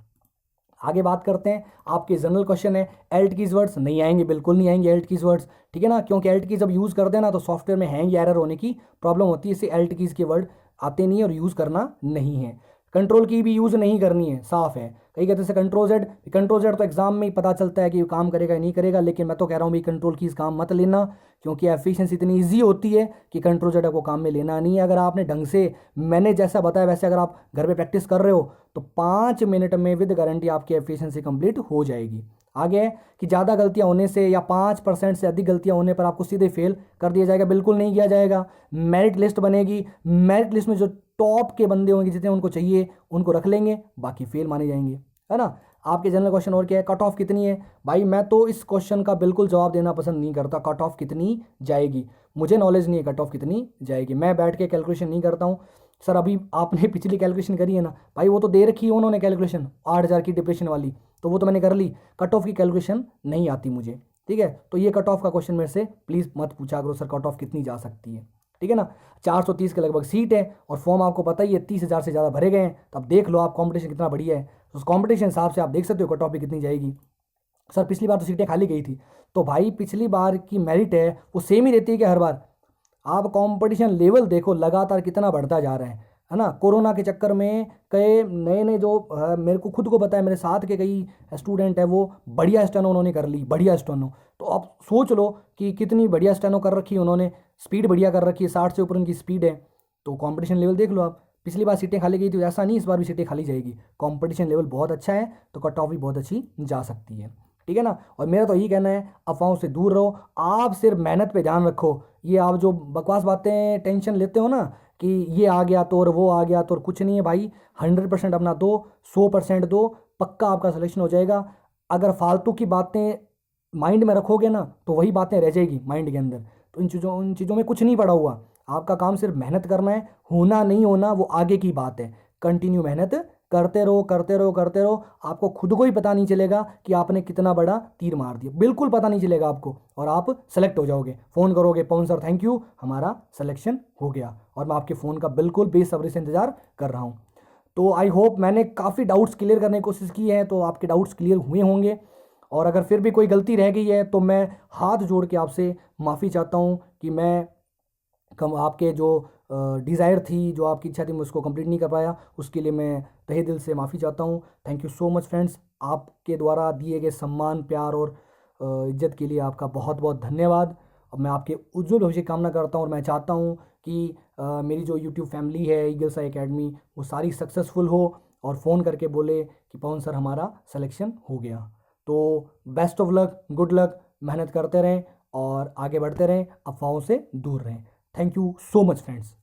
आगे बात करते हैं। आपके जनरल क्वेश्चन है, एल्ट कीज वर्ड्स नहीं आएंगे, बिल्कुल नहीं आएंगे एल्ट कीज वर्ड्स। ठीक है ना, क्योंकि एल्ट की जब यूज़ करते हैं ना तो सॉफ्टवेयर में हैंग या एरर होने की प्रॉब्लम होती है। इससे एल्ट कीज के वर्ड आते नहीं है और यूज़ करना नहीं है। कंट्रोल की भी यूज़ नहीं करनी है, साफ है। कई कहते हैं कंट्रोल जेड तो एग्जाम में ही पता चलता है कि वो काम करेगा या नहीं करेगा। लेकिन मैं तो कह रहा हूँ भाई कंट्रोल कीज काम मत लेना, क्योंकि एफिशिएंसी इतनी ईजी होती है कि कंट्रोल जेड को काम में लेना नहीं है। अगर आपने ढंग से, मैंने जैसा बताया वैसे अगर आप घर पे प्रैक्टिस कर रहे हो तो 5 मिनट में विद गारंटी आपकी एफिशिएंसी कंप्लीट हो जाएगी। आगे है कि ज़्यादा गलतियां होने से या 5% से अधिक गलतियां होने पर आपको सीधे फेल कर दिया जाएगा, बिल्कुल नहीं किया जाएगा। मेरिट लिस्ट बनेगी, मेरिट लिस्ट में जो टॉप के बंदे होंगे जितने उनको चाहिए उनको रख लेंगे, बाकी फेल माने जाएंगे, है ना। आपके जनरल क्वेश्चन और क्या है, कट ऑफ कितनी है। भाई मैं तो इस क्वेश्चन का बिल्कुल जवाब देना पसंद नहीं करता, कट ऑफ कितनी जाएगी, मुझे नॉलेज नहीं है कट ऑफ कितनी जाएगी, मैं बैठ के कैलकुलेशन नहीं करता हूँ। सर अभी आपने पिछली कैलकुलेशन करी है ना भाई, वो तो दे रखी है उन्होंने कैलकुलेशन 8,000 की डिप्रेशन वाली, तो वो तो मैंने कर ली, कट ऑफ की कैलकुलेशन नहीं आती मुझे, ठीक है। तो ये कट ऑफ का क्वेश्चन मेरे से प्लीज़ मत पूछा करो सर कट ऑफ कितनी जा सकती है, ठीक है ना। 430 के लगभग सीट है और फॉर्म आपको पता ही है 30,000 से ज़्यादा भरे गए हैं, तो अब देख लो आप कंपटीशन कितना बढ़िया है, तो उस कंपटीशन हिसाब से आप देख सकते हो कट ऑफ भी कितनी जाएगी। सर पिछली बार तो सीटें खाली गई थी, तो भाई पिछली बार की मेरिट है वो सेम ही रहती है कि हर बार, आप कंपटीशन लेवल देखो लगातार कितना बढ़ता जा रहा है ना। कोरोना के चक्कर में कई नए नए जो मेरे को खुद को पता है, मेरे साथ के कई स्टूडेंट है वो बढ़िया स्टेनो उन्होंने कर ली, बढ़िया स्टेनो। तो आप सोच लो कि कितनी बढ़िया स्टेनो कर रखी है उन्होंने, स्पीड बढ़िया कर रखी है, 60 से ऊपर उनकी स्पीड है। तो कंपटीशन लेवल देख लो आप, पिछली बार सीटें खाली गई थी, ऐसा नहीं इस बार भी सीटें खाली जाएगी, कंपटीशन लेवल बहुत अच्छा है, तो कट ऑफ भी बहुत अच्छी जा सकती है, ठीक है ना। और मेरा तो यही कहना है अफवाहों से दूर रहो, आप सिर्फ मेहनत पे ध्यान रखो। ये आप जो बकवास बातें टेंशन लेते हो ना कि ये आ गया तो और वो आ गया तो, और कुछ नहीं है भाई, 100% अपना दो, 100% दो, पक्का आपका सिलेक्शन हो जाएगा। अगर फालतू की बातें माइंड में रखोगे ना तो वही बातें रह जाएगी माइंड के अंदर, तो इन चीज़ों में कुछ नहीं पड़ा हुआ, आपका काम सिर्फ मेहनत करना है, होना नहीं होना वो आगे की बात है। कंटिन्यू मेहनत करते रहो करते रहो करते रहो, आपको खुद को ही पता नहीं चलेगा कि आपने कितना बड़ा तीर मार दिया, बिल्कुल पता नहीं चलेगा आपको, और आप सेलेक्ट हो जाओगे, फ़ोन करोगे पवन सर थैंक यू हमारा सिलेक्शन हो गया, और मैं आपके फ़ोन का बिल्कुल बेसब्री से इंतज़ार कर रहा हूँ। तो आई होप मैंने काफ़ी डाउट्स क्लियर करने की कोशिश की है, तो आपके डाउट्स क्लियर हुए होंगे, और अगर फिर भी कोई गलती रह गई है तो मैं हाथ जोड़ के आपसे माफ़ी चाहता हूँ कि मैं कम आपके जो डिज़ायर थी, जो आपकी इच्छा थी, मैं उसको कंप्लीट नहीं कर पाया, उसके लिए मैं तहे दिल से माफ़ी चाहता हूँ। Thank you so much friends, आपके द्वारा दिए गए सम्मान, प्यार और इज्जत के लिए आपका बहुत बहुत धन्यवाद। अब मैं आपके उज्जवल भविष्य की कामना करता हूँ, और मैं चाहता हूँ कि मेरी जो यूट्यूब फैमिली है ईगल्स आई एकेडमी, वो सारी सक्सेसफुल हो, और फ़ोन करके बोले कि पवन सर हमारा सिलेक्शन हो गया। तो best of luck, good luck, मेहनत करते रहें और आगे बढ़ते रहें, अफवाहों से दूर रहें। Thank you so much friends.